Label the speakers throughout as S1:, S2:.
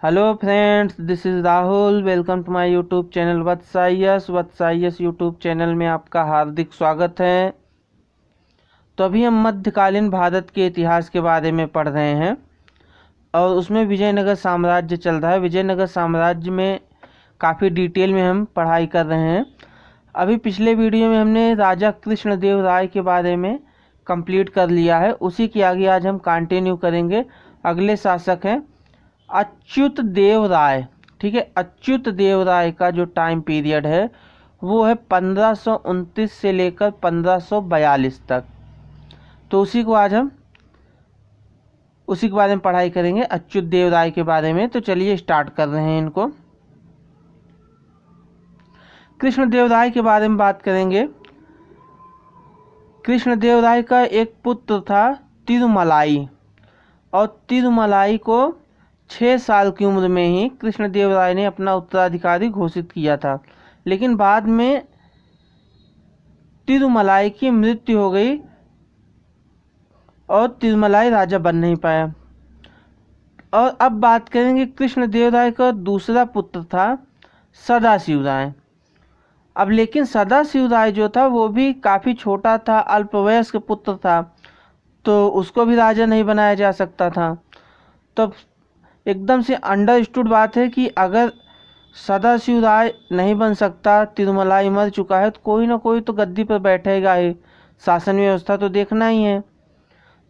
S1: Hello friends, this is Rahul. Welcome to my YouTube channel वत्साइयस YouTube channel में आपका हार्दिक स्वागत है। तो अभी हम मध्यकालीन भारत के इतिहास के बारे में पढ़ रहे हैं और उसमें विजयनगर साम्राज्य चल रहा है। विजयनगर साम्राज्य में काफ़ी डिटेल में हम पढ़ाई कर रहे हैं। अभी पिछले वीडियो में हमने राजा कृष्णदेव राय के बारे में कंप्लीट कर लिया है, उसी की आगे आज हम कंटिन्यू करेंगे। अगले शासक हैं अच्युत देव राय। ठीक है, अच्युत देव राय का जो टाइम पीरियड है वो है 1529 से लेकर 1542 तक। तो उसी के बारे में पढ़ाई करेंगे, अच्युत देव राय के बारे में। तो चलिए स्टार्ट कर रहे हैं इनको। कृष्णदेव राय के बारे में बात करेंगे। कृष्णदेव राय का एक पुत्र था तिरुमलाई, और तिरुमलाई को 6 साल की उम्र में ही कृष्णदेव राय ने अपना उत्तराधिकारी घोषित किया था, लेकिन बाद में तिरुमलाई की मृत्यु हो गई और तिरुमलाई राजा बन नहीं पाया। और अब बात करेंगे कृष्णदेव राय का दूसरा पुत्र था सदाशिव राय। अब लेकिन सदाशिव राय जो था वो भी काफ़ी छोटा था, अल्पवयस्क पुत्र था, तो उसको भी राजा नहीं बनाया जा सकता था। तो एकदम से अंडरस्टूड बात है कि अगर सदाशिव राय नहीं बन सकता, तिरुमलाई मर चुका है, तो कोई ना कोई तो गद्दी पर बैठेगा ही, शासन व्यवस्था तो देखना ही है।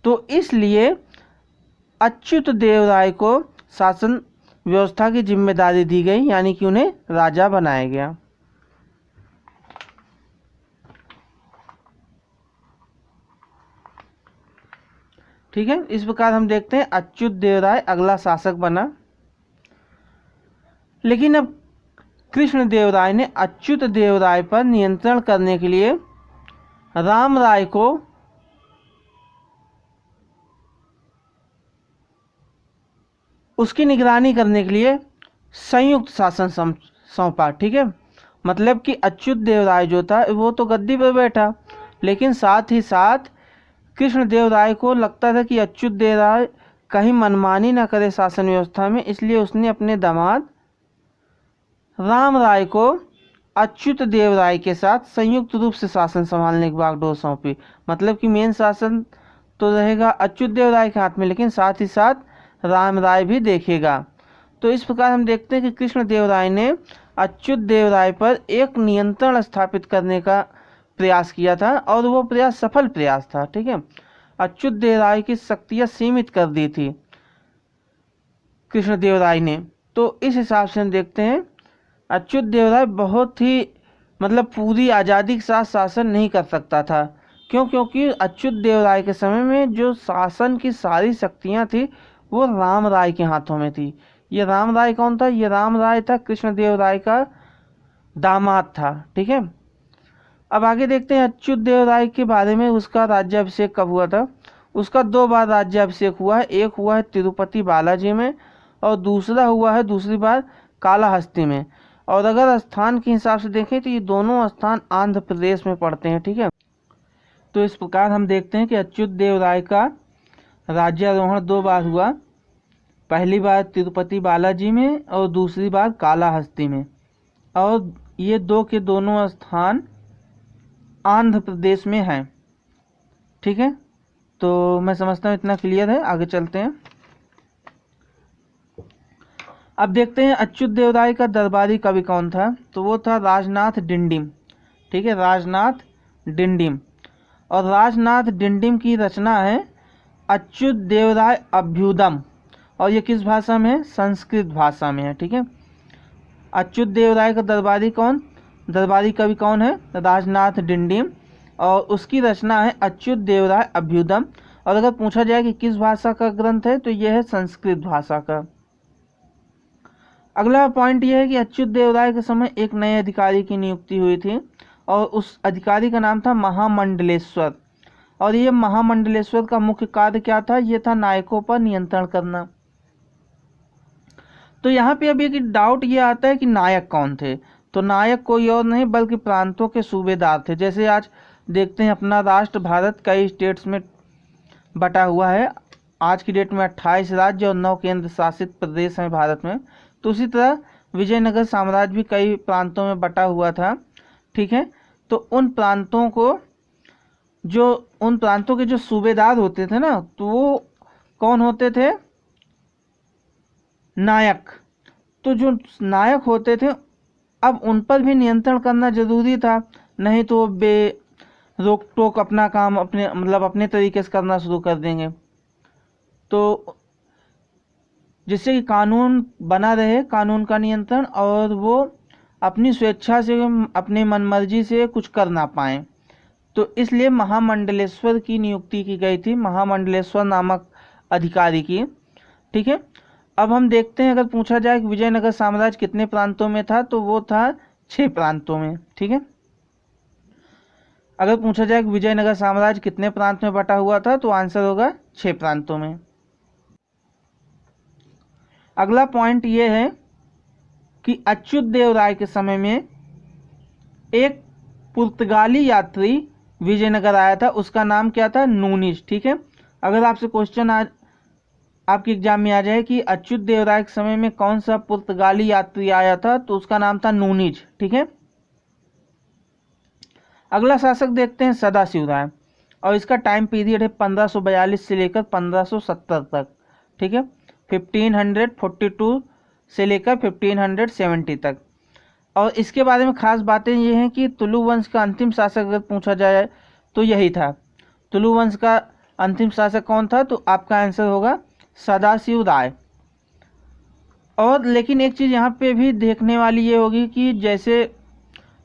S1: तो इसलिए अच्युत देव राय को शासन व्यवस्था की जिम्मेदारी दी गई, यानी कि उन्हें राजा बनाया गया। ठीक है, इस प्रकार हम देखते हैं अच्युत देव राय अगला शासक बना। लेकिन अब कृष्णदेव राय ने अच्युत देव राय पर नियंत्रण करने के लिए राम राय को उसकी निगरानी करने के लिए संयुक्त शासन सौंपा। ठीक है, मतलब कि अच्युत देव राय जो था वो तो गद्दी पर बैठा, लेकिन साथ ही साथ कृष्णदेव राय को लगता था कि अच्युत देव राय कहीं मनमानी न करे शासन व्यवस्था में, इसलिए उसने अपने दामाद राम राय को अच्युत देव राय के साथ संयुक्त रूप से शासन संभालने की बागडोर सौंपी। मतलब कि मेन शासन तो रहेगा अच्युत देव राय के हाथ में, लेकिन साथ ही साथ राम राय भी देखेगा। तो इस प्रकार हम देखते हैं कि कृष्णदेव राय ने अच्युत देव राय पर एक नियंत्रण स्थापित करने का प्रयास किया था, और वो प्रयास सफल प्रयास था। ठीक है, अच्युत देव राय की शक्तियाँ सीमित कर दी थी कृष्णदेव राय ने। तो इस हिसाब से हम देखते हैं अच्युत देव राय बहुत ही पूरी आज़ादी के साथ शासन नहीं कर सकता था। क्योंकि अच्युत देव राय के समय में जो शासन की सारी शक्तियाँ थी वो राम राय के हाथों में थी। ये राम राय कौन था? ये राम राय था कृष्णदेव राय का दामाद था। ठीक है, अब आगे देखते हैं अच्युत देव राय के बारे में। उसका राज्याभिषेक कब हुआ था? उसका 2 बार राज्याभिषेक हुआ है। एक हुआ है तिरुपति बालाजी में, और दूसरा हुआ है दूसरी बार कालाहस्ती में। और अगर स्थान के हिसाब से देखें तो ये दोनों स्थान आंध्र प्रदेश में पड़ते हैं। ठीक है, तो इस प्रकार हम देखते हैं कि अच्युत देव राय का राज्यारोहण 2 बार हुआ, पहली बार तिरुपति बालाजी में और दूसरी बार कालाहस्ती में, और ये दो के दोनों स्थान आंध्र प्रदेश में हैं। ठीक है, तो मैं समझता हूँ इतना क्लियर है। आगे चलते हैं। अब देखते हैं अच्युत देव राय का दरबारी कवि कौन था। तो वो था राजनाथ डिंडिम। ठीक है, राजनाथ डिंडिम। और राजनाथ डिंडिम की रचना है अच्युत देव राय अभ्युदम, और ये किस भाषा में है? संस्कृत भाषा में है। ठीक है, अच्युत देव राय का दरबारी कवि कौन है? राजनाथ डिंडिम, और उसकी रचना है अच्युत देव राय अभ्युदम। और अगर पूछा जाए कि किस भाषा का ग्रंथ है तो यह है संस्कृत भाषा का। अगला पॉइंट यह है कि अच्युत देव राय के समय एक नए अधिकारी की नियुक्ति हुई थी, और उस अधिकारी का नाम था महामंडलेश्वर। और ये महामंडलेश्वर का मुख्य कार्य क्या था? ये था नायकों पर नियंत्रण करना। तो यहाँ पे अब एक डाउट ये आता है कि नायक कौन थे? तो नायक कोई और नहीं बल्कि प्रांतों के सूबेदार थे। जैसे आज देखते हैं अपना राष्ट्र भारत कई स्टेट्स में बटा हुआ है, आज की डेट में 28 राज्य और 9 केंद्र शासित प्रदेश हैं भारत में। तो उसी तरह विजयनगर साम्राज्य भी कई प्रांतों में बटा हुआ था। ठीक है, तो उन प्रांतों के जो सूबेदार होते थे ना, तो वो कौन होते थे? नायक। तो जो नायक होते थे, अब उन पर भी नियंत्रण करना जरूरी था, नहीं तो बे रोक टोक अपना काम अपने तरीके से करना शुरू कर देंगे। तो जिससे कि कानून बना रहे, कानून का नियंत्रण, और वो अपनी स्वेच्छा से अपनी मनमर्जी से कुछ कर ना पाए। तो इसलिए महामंडलेश्वर की नियुक्ति की गई थी, महामंडलेश्वर नामक अधिकारी की। ठीक है, अब हम देखते हैं, अगर पूछा जाए कि विजयनगर साम्राज्य कितने प्रांतों में था, तो वो था 6 प्रांतों में। ठीक है, अगर पूछा जाए कि विजयनगर साम्राज्य कितने प्रांत में बटा हुआ था, तो आंसर होगा 6 प्रांतों में। अगला पॉइंट ये है कि अच्युत देव राय के समय में एक पुर्तगाली यात्री विजयनगर आया था, उसका नाम क्या था? नूनिज। ठीक है, अगर आपसे क्वेश्चन आज आपके एग्जाम में आ जाए कि अच्युत देव राय के समय में कौन सा पुर्तगाली यात्री आया था, तो उसका नाम था नूनिज। ठीक है, अगला शासक देखते हैं सदाशिव राय, और इसका टाइम पीरियड है 1542 से लेकर 1570 तक। ठीक है, 1542 से लेकर 1570 तक। और इसके बारे में खास बातें ये हैं कि तुलु वंश का अंतिम शासक अगर पूछा जाए तो यही था। तुलु वंश का अंतिम शासक कौन था? तो आपका आंसर होगा सदाशिव राय। और लेकिन एक चीज़ यहाँ पे भी देखने वाली ये होगी कि जैसे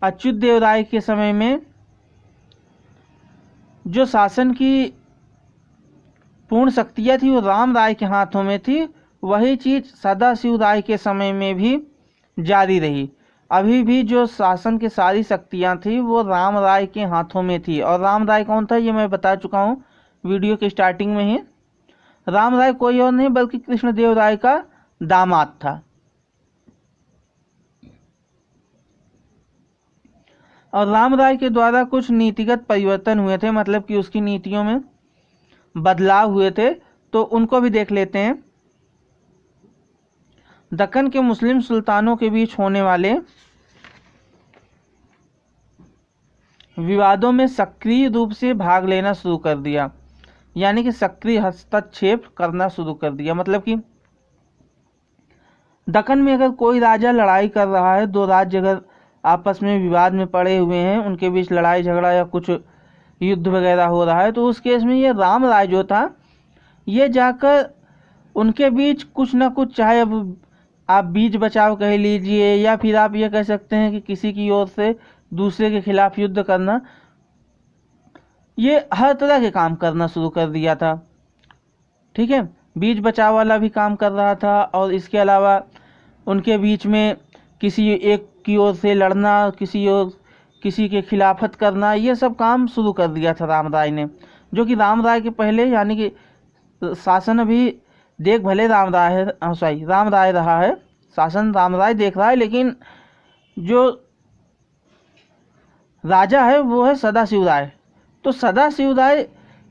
S1: अच्युत देव राय के समय में जो शासन की पूर्ण शक्तियाँ थी वो राम राय के हाथों में थी, वही चीज़ सदाशिव राय के समय में भी जारी रही। अभी भी जो शासन की सारी शक्तियाँ थी वो राम राय के हाथों में थी। और राम राय कौन था ये मैं बता चुका हूँ वीडियो के स्टार्टिंग में ही। राम राय कोई और नहीं बल्कि कृष्णदेव राय का दामाद था। और राम राय के द्वारा कुछ नीतिगत परिवर्तन हुए थे, मतलब कि उसकी नीतियों में बदलाव हुए थे, तो उनको भी देख लेते हैं। दक्कन के मुस्लिम सुल्तानों के बीच होने वाले विवादों में सक्रिय रूप से भाग लेना शुरू कर दिया, यानी कि सक्रिय हस्तक्षेप करना शुरू कर दिया। मतलब कि दक्कन में अगर कोई राजा लड़ाई कर रहा है, 2 राज्य अगर आपस में विवाद में पड़े हुए हैं, उनके बीच लड़ाई झगड़ा या कुछ युद्ध वगैरह हो रहा है, तो उस केस में ये राम राय जो था ये जाकर उनके बीच कुछ ना कुछ, चाहे अब आप बीच बचाव कह लीजिए या फिर आप ये कह सकते हैं कि किसी की ओर से दूसरे के खिलाफ युद्ध करना, ये हर तरह के काम करना शुरू कर दिया था। ठीक है, बीच बचाव वाला भी काम कर रहा था, और इसके अलावा उनके बीच में किसी एक की ओर से लड़ना, किसी के खिलाफत करना, ये सब काम शुरू कर दिया था राम राय ने। जो कि राम राय के पहले, यानी कि शासन अभी देख भले राम राय रहा है, शासन राम राय देख रहा है, लेकिन जो राजा है वो है सदाशिव राय। तो सदाशिव राय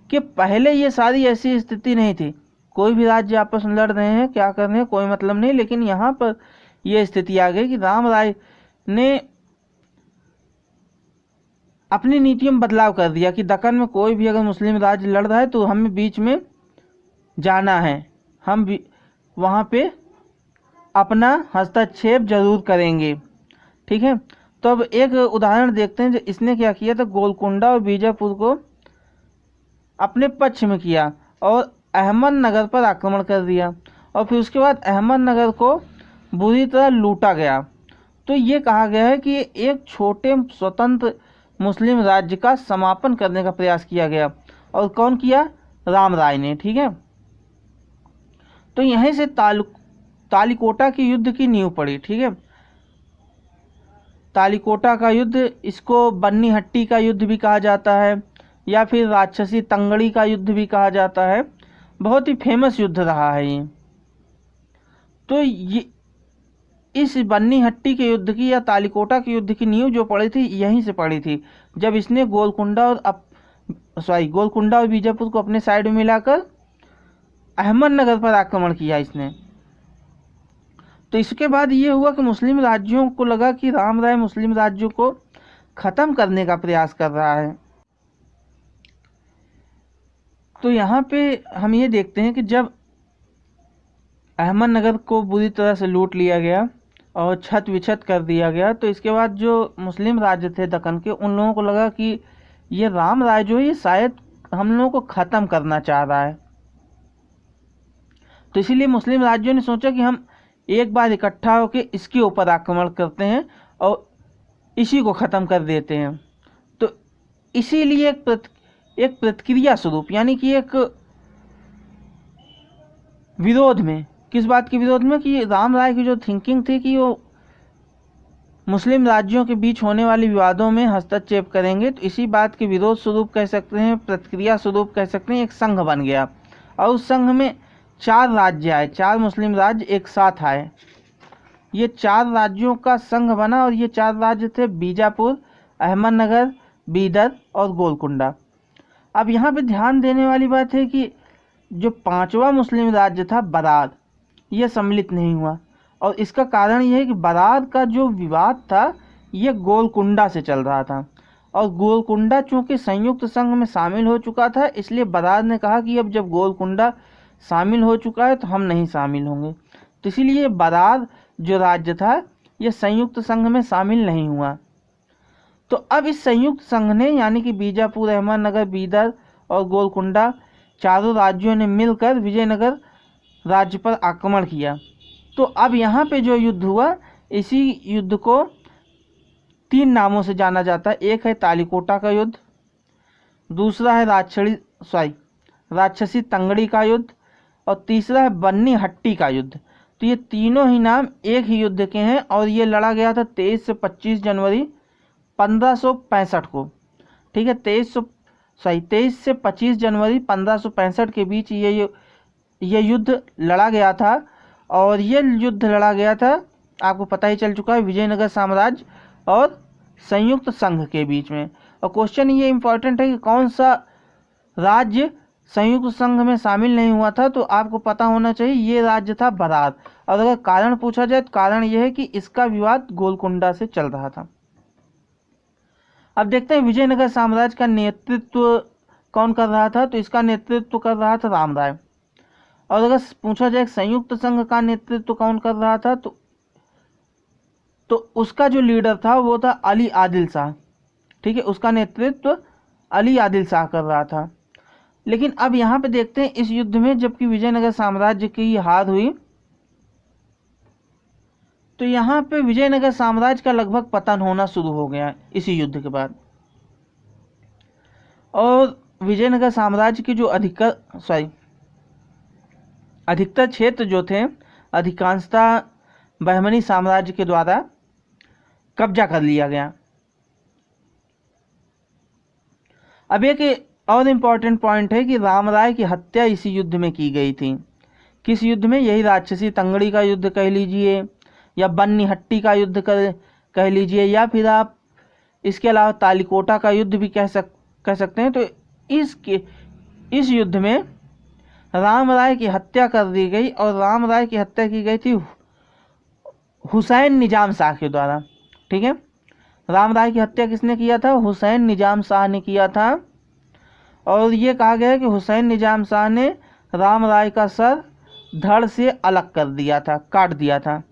S1: के पहले ये सारी ऐसी स्थिति नहीं थी, कोई भी राज्य आपस में लड़ रहे हैं, क्या कर रहे हैं कोई मतलब नहीं, लेकिन यहाँ पर ये स्थिति आ गई कि राम राय ने अपनी नीतियों में बदलाव कर दिया कि दक्कन में कोई भी अगर मुस्लिम राज्य लड़ रहा है तो हमें बीच में जाना है, हम भी वहाँ पे अपना हस्तक्षेप जरूर करेंगे। ठीक है, तो अब एक उदाहरण देखते हैं। जो इसने क्या किया था, गोलकुंडा और बीजापुर को अपने पक्ष में किया और अहमदनगर पर आक्रमण कर दिया, और फिर उसके बाद अहमदनगर को बुरी तरह लूटा गया। तो ये कहा गया है कि एक छोटे स्वतंत्र मुस्लिम राज्य का समापन करने का प्रयास किया गया, और कौन किया? राम राय ने। ठीक है, तो यहीं से तालिकोटा के युद्ध की नींव पड़ी। ठीक है, तालिकोटा का युद्ध, इसको बन्नी हट्टी का युद्ध भी कहा जाता है, या फिर राक्षसी तंगड़ी का युद्ध भी कहा जाता है। बहुत ही फेमस युद्ध रहा है ये। तो ये इस बन्नी हट्टी के युद्ध की या तालिकोटा के युद्ध की नींव जो पड़ी थी यहीं से पड़ी थी, जब इसने गोलकुंडा और बीजापुर को अपने साइड में मिलाकर अहमदनगर पर आक्रमण किया इसने। तो इसके बाद ये हुआ कि मुस्लिम राज्यों को लगा कि राम राय मुस्लिम राज्यों को ख़त्म करने का प्रयास कर रहा है। तो यहाँ पे हम ये देखते हैं कि जब अहमदनगर को बुरी तरह से लूट लिया गया और छत विछत कर दिया गया, तो इसके बाद जो मुस्लिम राज्य थे दक्कन के, उन लोगों को लगा कि ये राम राय जो है ये शायद हम लोगों को ख़त्म करना चाह रहा है। तो इसीलिए मुस्लिम राज्यों ने सोचा कि हम एक बार इकट्ठा होकर इसके ऊपर आक्रमण करते हैं और इसी को ख़त्म कर देते हैं। तो इसीलिए एक प्रतिक्रिया स्वरूप, यानी कि एक विरोध में, किस बात के विरोध में, कि राम राय की जो थिंकिंग थी कि वो मुस्लिम राज्यों के बीच होने वाले विवादों में हस्तक्षेप करेंगे, तो इसी बात के विरोध स्वरूप कह सकते हैं, प्रतिक्रिया स्वरूप कह सकते हैं, एक संघ बन गया और उस संघ में 4 राज्य आए, 4 मुस्लिम राज्य एक साथ आए। ये 4 राज्यों का संघ बना और ये 4 राज्य थे बीजापुर, अहमदनगर, बीदर और गोलकुंडा। अब यहाँ पे ध्यान देने वाली बात है कि जो 5वां मुस्लिम राज्य था बरार, ये सम्मिलित नहीं हुआ और इसका कारण यह है कि बरार का जो विवाद था ये गोलकुंडा से चल रहा था और गोलकुंडा चूँकि संयुक्त संघ में शामिल हो चुका था, इसलिए बरार ने कहा कि अब जब गोलकुंडा शामिल हो चुका है तो हम नहीं शामिल होंगे। तो इसीलिए बरार जो राज्य था ये संयुक्त संघ में शामिल नहीं हुआ। तो अब इस संयुक्त संघ ने, यानी कि बीजापुर, अहमदनगर, बीदर और गोलकुंडा, चारों राज्यों ने मिलकर विजयनगर राज्य पर आक्रमण किया। तो अब यहाँ पे जो युद्ध हुआ, इसी युद्ध को 3 नामों से जाना जाता है। एक है तालीकोटा का युद्ध, दूसरा है राक्षसी तंगड़ी का युद्ध और तीसरा है बन्नी हट्टी का युद्ध। तो ये तीनों ही नाम एक ही युद्ध के हैं और ये लड़ा गया था 23 से 25 जनवरी 1565 को। ठीक है, 23 से 25 जनवरी 1565 के बीच ये युद्ध लड़ा गया था और ये युद्ध लड़ा गया था, आपको पता ही चल चुका है, विजयनगर साम्राज्य और संयुक्त संघ के बीच में। और क्वेश्चन ये इम्पोर्टेंट है कि कौन सा राज्य संयुक्त संघ में शामिल नहीं हुआ था, तो आपको पता होना चाहिए ये राज्य था बरार। और अगर कारण पूछा जाए तो कारण यह है कि इसका विवाद गोलकुंडा से चल रहा था। अब देखते हैं विजयनगर साम्राज्य का नेतृत्व कौन कर रहा था, तो इसका नेतृत्व कर रहा था राम राय। और अगर पूछा जाए संयुक्त संघ का नेतृत्व कौन कर रहा था, तो उसका जो लीडर था वो था अली आदिल शाह। ठीक है, उसका नेतृत्व अली आदिल शाह कर रहा था। लेकिन अब यहाँ पे देखते हैं इस युद्ध में जबकि विजयनगर साम्राज्य की हार हुई, तो यहाँ पे विजयनगर साम्राज्य का लगभग पतन होना शुरू हो गया इसी युद्ध के बाद। और विजयनगर साम्राज्य की जो अधिकतर क्षेत्र जो थे अधिकांशतः बहमनी साम्राज्य के द्वारा कब्जा कर लिया गया। अब एक और इम्पॉर्टेंट पॉइंट है कि राम राय की हत्या इसी युद्ध में की गई थी। किस युद्ध में? यही राक्षसी तंगड़ी का युद्ध कह लीजिए या बन्नी हट्टी का युद्ध कह लीजिए या फिर आप इसके अलावा तालीकोटा का युद्ध भी कह सकते हैं। तो इस युद्ध में राम राय की हत्या कर दी गई और राम राय की हत्या की गई थी हुसैन निजाम शाह के द्वारा। ठीक है, राम राय की हत्या किसने किया था? हुसैन निजाम शाह ने किया था। और ये कहा गया है कि हुसैन निजाम शाह ने राम राय का सर धड़ से अलग कर दिया था, काट दिया था।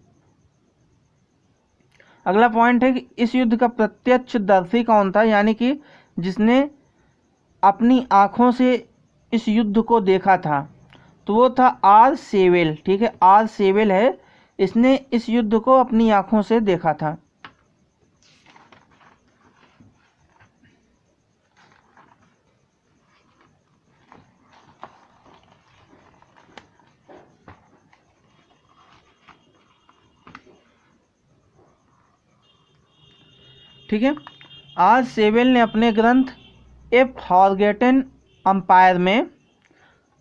S1: अगला पॉइंट है कि इस युद्ध का प्रत्यक्षदर्शी कौन था, यानी कि जिसने अपनी आंखों से इस युद्ध को देखा था, तो वो था आर सेवेल। ठीक है, आर सेवेल है, इसने इस युद्ध को अपनी आंखों से देखा था। ठीक है, आर सेवेल ने अपने ग्रंथ ए फॉरगेटन एम्पायर में,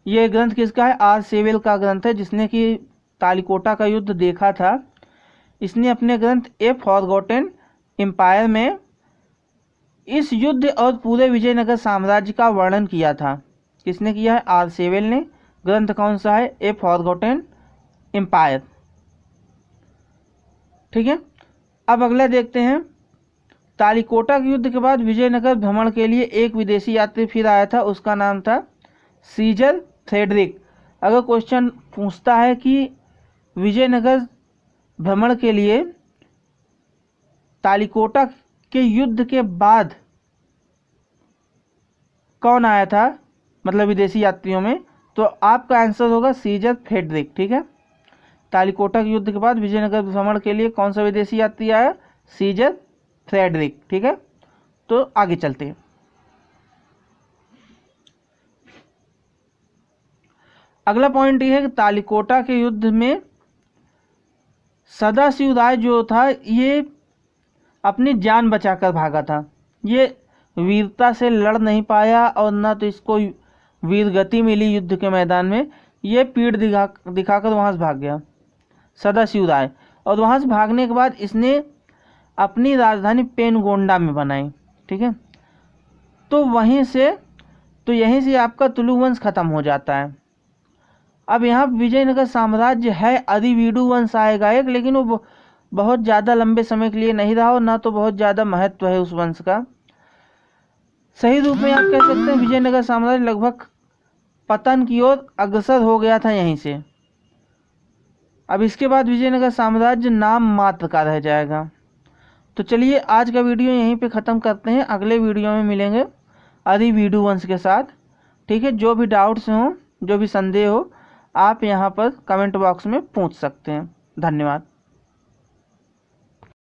S1: ये ग्रंथ किसका है? आर सेवेल का ग्रंथ है, जिसने कि तालीकोटा का युद्ध देखा था। इसने अपने ग्रंथ ए फॉरगॉटन एम्पायर में इस युद्ध और पूरे विजयनगर साम्राज्य का वर्णन किया था। किसने किया है? आर सेवेल ने ग्रंथ कौन सा है? ए फॉरगॉटन एम्पायर। ठीक है, अब अगला देखते हैं। तालिकोटा के युद्ध के बाद विजयनगर भ्रमण के लिए एक विदेशी यात्री फिर आया था, उसका नाम था सीजर फ्रेडरिक। अगर क्वेश्चन पूछता है कि विजयनगर भ्रमण के लिए तालिकोटा के युद्ध के बाद कौन आया था, मतलब विदेशी यात्रियों में, तो आपका आंसर होगा सीजर फ्रेडरिक। ठीक है, तालिकोटा के युद्ध के बाद विजयनगर भ्रमण के लिए कौन सा विदेशी यात्री आया? Caesar Frederick. ठीक है, तो आगे चलते हैं। अगला पॉइंट ये है कि तालिकोटा के युद्ध में सदाशिव राय जो था ये अपनी जान बचाकर भागा था। ये वीरता से लड़ नहीं पाया और ना तो इसको वीर गति मिली युद्ध के मैदान में। ये पीठ दिखाकर वहाँ से भाग गया सदाशिव राय, और वहाँ से भागने के बाद इसने अपनी राजधानी पेनगोंडा में बनाई। ठीक है, तो यहीं से आपका तुलु वंश खत्म हो जाता है। अब यहाँ विजयनगर साम्राज्य है, अधिवीडु वंश आएगा एक, लेकिन वो बहुत ज़्यादा लंबे समय के लिए नहीं रहा और ना तो बहुत ज़्यादा महत्व है उस वंश का। सही रूप में आप कह सकते हैं विजयनगर साम्राज्य लगभग पतन की ओर अग्रसर हो गया था यहीं से। अब इसके बाद विजयनगर साम्राज्य नाम मात्र का रह जाएगा। तो चलिए आज का वीडियो यहीं पे ख़त्म करते हैं, अगले वीडियो में मिलेंगे अधिवीडु वंश के साथ। ठीक है, जो भी डाउट्स हों, जो भी संदेह हो, आप यहाँ पर कमेंट बॉक्स में पूछ सकते हैं। धन्यवाद।